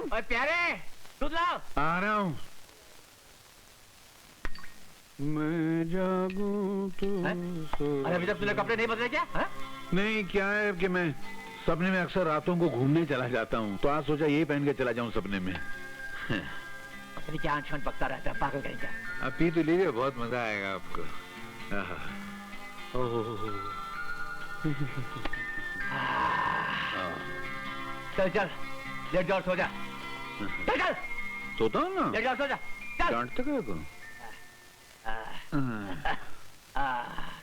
ओए प्यारे, दूध लाओ। आ रहा हूँ। मैं जागूं तो अरे अभी तक तूने कपड़े नहीं बदले क्या? हा? नहीं, क्या है कि मैं सपने में अक्सर रातों को घूमने चला जाता हूँ, तो आज सोचा यही पहन के चला जाऊँ सपने में। अरे क्या आंख पकता रहता है, पागल कहीं का। अब पी तो लीजिए, बहुत मजा आएगा आपको। चल चल, लेट जाओ, सो जा। चल चल, सोता हूँ ना। लेट जाओ, सो जा। चल। डांटते क्या को?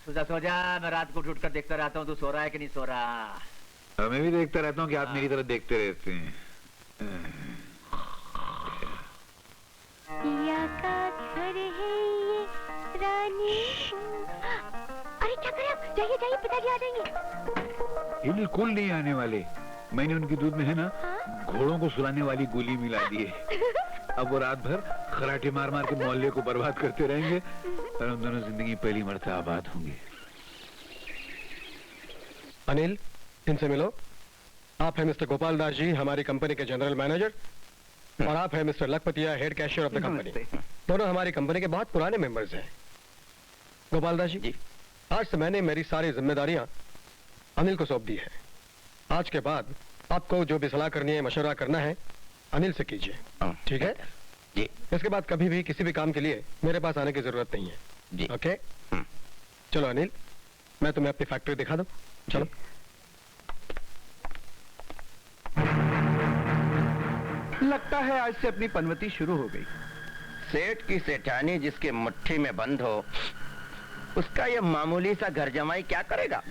सो जा, मैं रात को उठ कर देखता रहता हूँ तू सो रहा है कि नहीं सो रहा। मैं भी देखता रहता हूँ कि आप मेरी तरफ देखते रहते हैं। पिया का घर है ये रानी। अरे क्या करें, जाइए जाइए, पिताजी आ जाएंगे। बिल्कुल नहीं आने वाले। मैंने उनके दूध में है ना घोड़ों को सुलाने वाली गोली मिला दी है। अब वो रात भर खराटे मार मार के मोहल्ले को बर्बाद करते रहेंगे और हम दोनों जिंदगी पहली मरतबा आबाद होंगे। अनिल, इनसे मिलो। आप हैं मिस्टर गोपाल दास जी, हमारी कंपनी के जनरल मैनेजर, और आप हैं mister Lakhpatiya, head cashier of the company. दोनों हमारी कंपनी के बहुत पुराने मेंबर्स हैं। गोपाल दास जी, आज से मैंने मेरी सारी जिम्मेदारियां अनिल को सौंप दी है। आज के बाद आपको जो भी सलाह करनी है, मशवरा करना है, अनिल से कीजिए, ठीक है जी। इसके बाद कभी भी किसी भी काम के लिए मेरे पास आने की जरूरत नहीं है जी। ओके। चलो अनिल, मैं तुम्हें अपनी फैक्ट्री दिखा दूं। चलो। लगता है आज से अपनी पनवती शुरू हो गई। सेठ की सेठानी जिसके मुट्ठी में बंद हो, उसका ये मामूली सा घर जमाई क्या करेगा?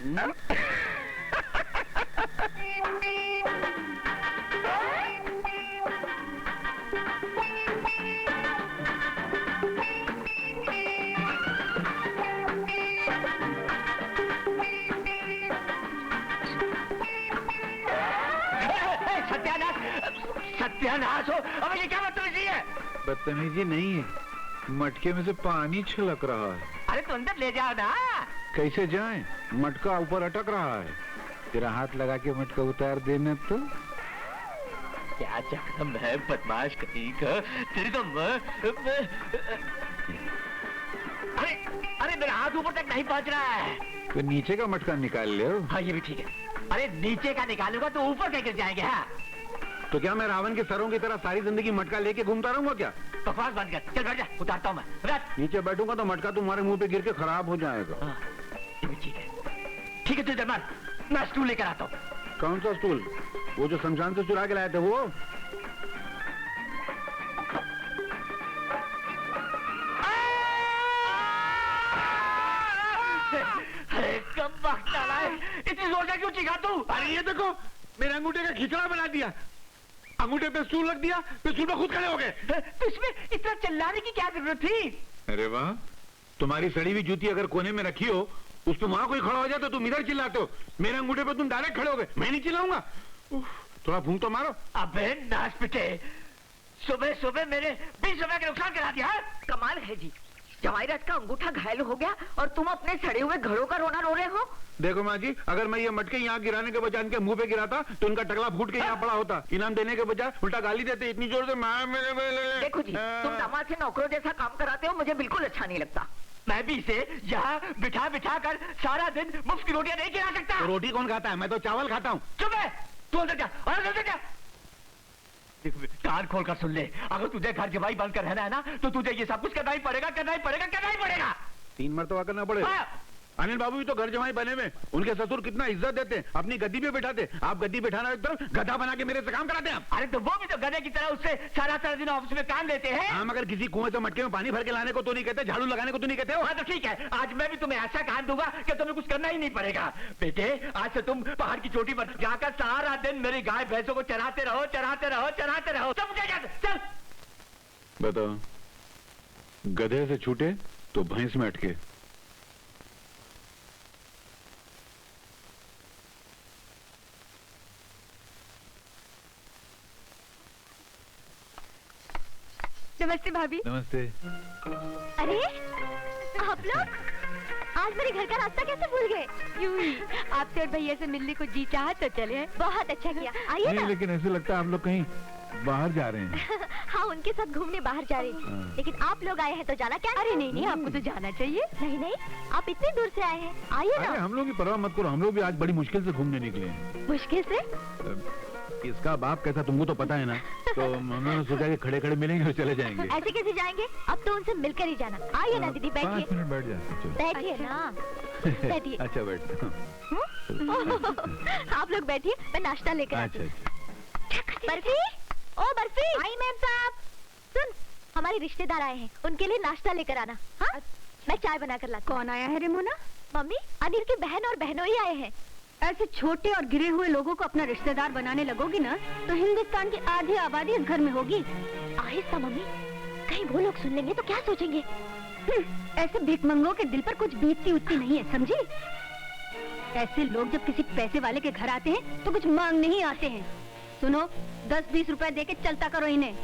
सत्यानाश हो। अब ये क्या बदतमीजी है? बदतमीजी नहीं है, मटके में से पानी छलक रहा है। अरे तो अंदर ले जाओ ना। कैसे जाएं? मटका ऊपर अटक रहा है। तेरा हाथ लगा के मटका उतार देना तो। क्या चक्रम है बदमाश कहीं का। तेरी तो अरे अरे मेरा हाथ ऊपर तक नहीं पहुंच रहा है। तो नीचे का मटका निकाल ले। हाँ ये भी ठीक है। अरे नीचे का निकालूंगा तो ऊपर क्या गिर जाएंगे? हाँ तो क्या मैं रावण के सरों की तरह सारी जिंदगी मटका लेके घूमता रहूंगा क्या? बकवास बंद कर, चल बैठ जा, उतारता हूँ मैं। बैठ। नीचे बैठूंगा तो मटका तुम्हारे मुंह पे गिर के खराब हो जाएगा। हाँ, ये भी ठीक है। ठीक है, तू इधर मार, मैं स्टूल लेकर आता हूँ। कौन सा स्टूल? वो जो शमशान से चुरा के लाए थे वो? अरे कब वक्त डाला है, इतनी जोर से क्यों चीखा तू? अरे ये देखो, मेरे अंगूठे का खिचड़ा बना दिया। अंगूठे पे स्टूल रख दिया, पे स्टूल पे खुद खड़े हो गए। तो इसमें इतना चिल्लाने की क्या जरूरत थी? अरे वाह, तुम्हारी सड़ी हुई जूती अगर कोने में रखी हो, उस पे वहां कोई खड़ा हो जाए तो तुम इधर चिल्लाते हो। मेरे अंगूठे पे तुम डायरेक्ट खड़े हो गए, मैं नहीं चिल्लाऊंगा। थोड़ा फूंक तो मारो। अबे नाच पिटे, सुबह सुबह मेरे 20 रुपए का नुकसान करा दिया। कमाल है जी, जवाहिरत का अंगूठा घायल हो गया और तुम अपने सड़े हुए घड़ों का रोना रो रहे हो। देखो माँ जी, अगर मैं ये मटके यहाँ गिराने के बजाय इनके मुंह पे गिराता तो इनका टकला फूट के यहाँ पड़ा होता। इनाम देने के बजाय उल्टा गाली देते इतनी जोर से। देखो जी, तुम दामाद से नौकरों जैसा काम कराते हो, मुझे बिल्कुल अच्छा नहीं लगता। मैं भी इसे यहाँ बिठा बिठा कर सारा दिन मुफ्त की रोटियां नहीं खिला सकता। तो रोटी कौन खाता है? मैं तो चावल खाता हूँ। चुप है, तू अंदर जा, और अंदर जा। कान खोल कर सुन ले, अगर तुझे घर जमाई बंद कर रहना है ना, तो तुझे ये सब कुछ करना ही पड़ेगा, करना ही पड़ेगा, करना ही पड़ेगा। 3 मरतबा करना पड़ेगा। हाँ। अनिल बाबू भी तो घर जमाई बने में, उनके ससुर कितना इज्जत देते हैं, अपनी गद्दी पे बिठाते। आप गद्दी बिठाना एकदम गधा बना के मेरे से काम कराते हैं आप। अरे तो वो भी तो गधे की तरह उससे सारा दिन ऑफिस में काम लेते हैं। हाँ, मगर किसी कुएं से मटके में पानी भर के लाने को तो नहीं कहते, झाड़ू लगाने को तो नहीं कहते हो। हाँ तो ठीक है, आज मैं भी तुम्हें ऐसा काम दूंगा कि तुम्हें कुछ करना ही नहीं पड़ेगा। बेटे, आज से तुम पहाड़ की चोटी पर जाकर सारा दिन मेरी गाय भैंसों को चराते रहो, चराते रहो, चराते रहो। चल। बताओ, गधे से छूटे तो भैंस में अटके। नमस्ते भाभी। नमस्ते। अरे आप लोग आज मेरे घर का रास्ता कैसे भूल गए? यूं ही आपसे और भैया से मिलने को जी चाहा तो चले। बहुत अच्छा किया, आइए नहीं, ना। लेकिन ऐसे लगता है आप लोग कहीं बाहर जा रहे हैं। हाँ, उनके साथ घूमने बाहर जा रही थी। लेकिन आप लोग आए हैं तो जाना क्या? अरे नहीं नहीं, आपको तो जाना चाहिए। नहीं नहीं, आप इतनी दूर से आए हैं, आइए अरे ना। हम लोग की परवाह मत करो, हम लोग भी आज बड़ी मुश्किल से घूमने निकले हैं। मुश्किल से? इसका बाप कैसा तुमको तो पता है ना, तो हमने सोचा कि खड़े खड़े मिलेंगे और चले जाएंगे। ऐसे कैसे जाएंगे? अब तो उनसे मिलकर ही जाना। आइए ना दीदी, 5 बैठिए। मिनट बैठ जाते हैं, चलो। बैठिए ना, बैठिए। अच्छा बैठ। आप लोग बैठिए, मैं नाश्ता लेकर आती अच्छा हूँ। बर्फी, ओ बर्फी। आई मैम साहब। सुन, हमारे रिश्तेदार आए हैं, उनके लिए नाश्ता लेकर आना। हाँ, मैं चाय बनाकर लाती हूँ। कौन आया है रेमोना? मम्मी, अनिल की बहन और बहनोई आए हैं। ऐसे छोटे और गिरे हुए लोगों को अपना रिश्तेदार बनाने लगोगी ना, तो हिंदुस्तान की आधी आबादी इस घर में होगी। आहिस्ता मम्मी, कहीं वो लोग सुन लेंगे तो क्या सोचेंगे? ऐसे भिखमंगों के दिल पर कुछ बीतती उठती नहीं है, समझी? ऐसे लोग जब किसी पैसे वाले के घर आते हैं तो कुछ मांगने ही आते हैं। सुनो, 10-20 रुपए दे के चलता करो इन्हें।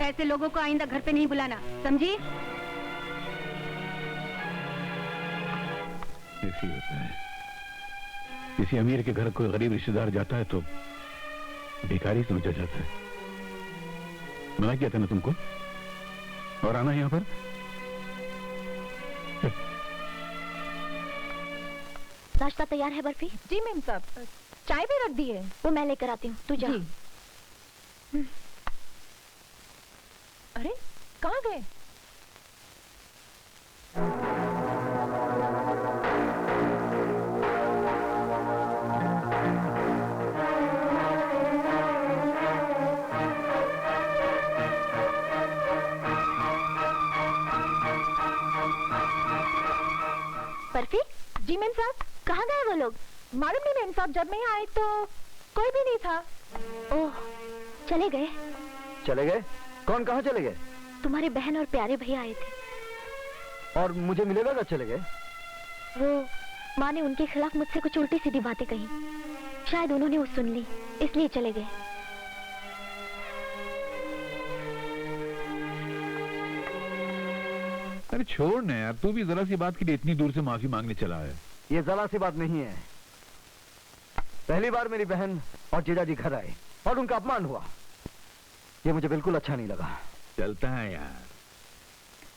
ऐसे लोगों को आइंदा घर पे नहीं बुलाना, समझी? ऐसी होता है, किसी अमीर के घर कोई गरीब रिश्तेदार जाता है तो भिखारी समझा जाता है। मना किया था ना तुमको, और आना यहाँ पर। नाश्ता तैयार है बर्फी? जी मैम साहब, चाय भी रख दी है। वो मैं लेकर आती हूँ, तू जा। अरे कहाँ गए? बर्फी, जी मैम साहब, कहाँ गए वो लोग? मालूम नहीं मैम साहब, जब मैं यहाँ आई तो कोई भी नहीं था। ओह, चले गए। चले गए? कौन कहाँ चले गए? तुम्हारे बहन और प्यारे भैया आए थे। और मुझे मिलेगा क्या चले गए? वो माँ ने उनके खिलाफ मुझसे कुछ उल्टी सीधी बातें कही, शायद उन्होंने वो सुन ली, इसलिए चले गए। अरे छोड़ ना यार, तू भी जरा सी बात के लिए इतनी दूर से माफी मांगने चला है। ये जरा सी बात नहीं है। पहली बार मेरी बहन और जीजाजी घर आए और उनका अपमान हुआ, ये मुझे बिल्कुल अच्छा नहीं लगा। चलता है यार,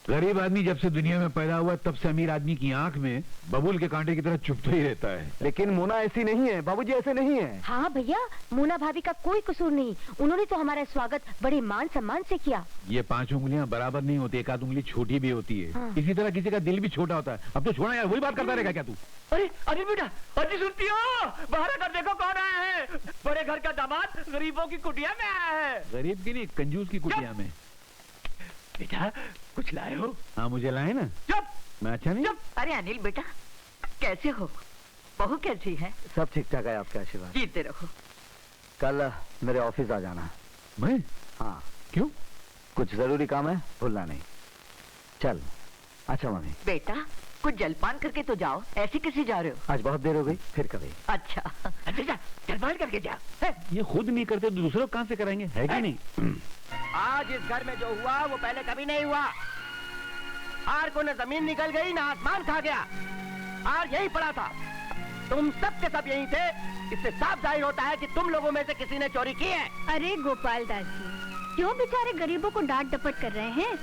गरीब आदमी जब से दुनिया में पैदा हुआ तब से अमीर आदमी की आंख में बबूल के कांटे की तरह चुभता ही रहता है। लेकिन मोना ऐसी नहीं है, बाबूजी ऐसे नहीं है। हाँ भैया, मोना भाभी का कोई कसूर नहीं, उन्होंने तो हमारा स्वागत बड़े मान सम्मान से किया। ये 5 उंगलियां बराबर नहीं होती, एक आध उंगली छोटी भी होती है। हाँ। इसी तरह किसी का दिल भी छोटा होता है। अब तो छोड़ा यार, वही बात करता रहेगा क्या तू? अरे अरे बेटा, अजी सुनती हो? बाहर आकर देखो कौन आया है। बड़े घर का दामाद गरीबों की कुटिया में आया है। गरीब की नहीं, कंजूस की कुटिया में। बेटा, कुछ लाए हो? हाँ मुझे लाए ना। चुप मैं अच्छा नहीं? चुप। अरे अनिल बेटा, कैसे हो? बहू कैसी है? सब ठीक ठाक है, आपका आशीर्वाद। जीते रहो। कल मेरे ऑफिस आ जाना। मैं? हाँ। क्यों? कुछ जरूरी काम है, भूलना नहीं। चल। अच्छा मम्मी। बेटा, कुछ जलपान करके तो जाओ, ऐसे कैसे जा रहे हो? आज बहुत देर हो गई, फिर कभी। अच्छा। अच्छा जा, जलपान करके जा। ये खुद नहीं करते तो दूसरों को कहां से कराएंगे, है कि नहीं? आज इस घर में जो हुआ वो पहले कभी नहीं हुआ। आज को न जमीन निकल गई न आसमान खा गया। आज यही पड़ा था। तुम सब के सब यही थे। इससे साफ जाहिर होता है कि तुम लोगों में से किसी ने चोरी की है। अरे गोपाल दास जी, क्यों बेचारे गरीबों को डांट डपट कर रहे हैं?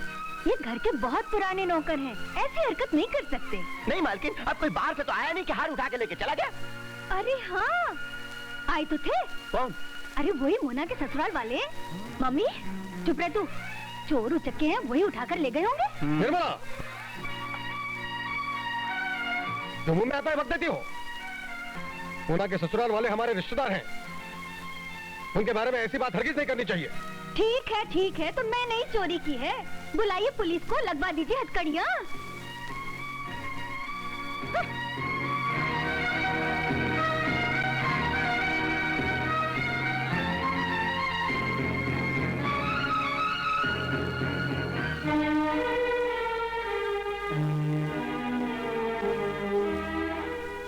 ये घर के बहुत पुराने नौकर हैं, ऐसी हरकत नहीं कर सकते। नहीं मालकिन, अब कोई बाहर से तो आया नहीं कि हार उठा के लेके चला गया। अरे हाँ, आए तो थे। कौन? अरे वही मोना के ससुराल वाले। मम्मी चुप रह तू, चोर उचक्के हैं, वही उठाकर ले गए होंगे। निर्मला, जो मुंह में आता है वक्त देती हो। मोना के ससुराल वाले हमारे रिश्तेदार हैं, उनके बारे में ऐसी बात हरगिज नहीं करनी चाहिए। ठीक है, तो मैं नहीं चोरी की है। बुलाइए पुलिस को, लगवा दीजिए हथकड़ियाँ।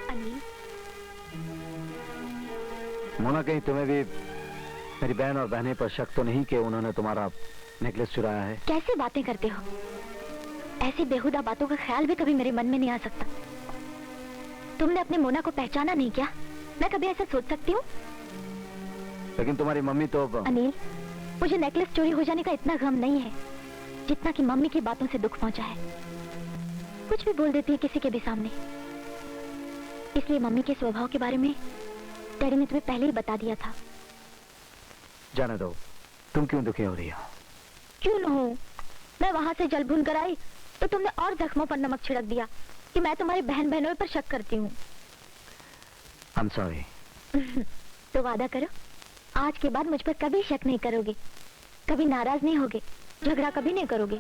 अनिल, मोना, कहीं तुम्हें भी मेरी बहन और बहनें पर शक तो नहीं कि उन्होंने तुम्हारा नेकलेस चुराया है? कैसी बातें करते हो? ऐसी बेहुदा बातों का ख्याल भी कभी मेरे मन में नहीं आ सकता। तुमने अपने मोना को पहचाना नहीं क्या? मैं कभी ऐसा सोच सकती हूँ? लेकिन तुम्हारी मम्मी तो अनिल, मुझे नेकलेस चोरी हो जाने का इतना गम नहीं है जितना कि मम्मी की बातों से दुख पहुंचा है। कुछ भी बोल देती है किसी के भी सामने। इसलिए मम्मी के स्वभाव के बारे में डैडी ने तुम्हें पहले ही बता दिया था। जाने दो, तुम क्यों दुखी हो रही हो? क्यों न हो, मैं वहां से जल भून कर आई तो तुमने और जख्मों पर नमक छिड़क दिया कि मैं तुम्हारी बहन बहनों पर शक करती हूँ। I'm sorry। तो वादा करो, आज के बाद मुझ पर कभी शक नहीं करोगे, कभी नाराज नहीं होगे, झगड़ा कभी नहीं करोगे।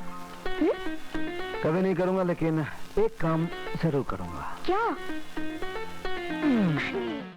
कभी नहीं करूंगा, लेकिन एक काम जरूर करूंगा। क्या?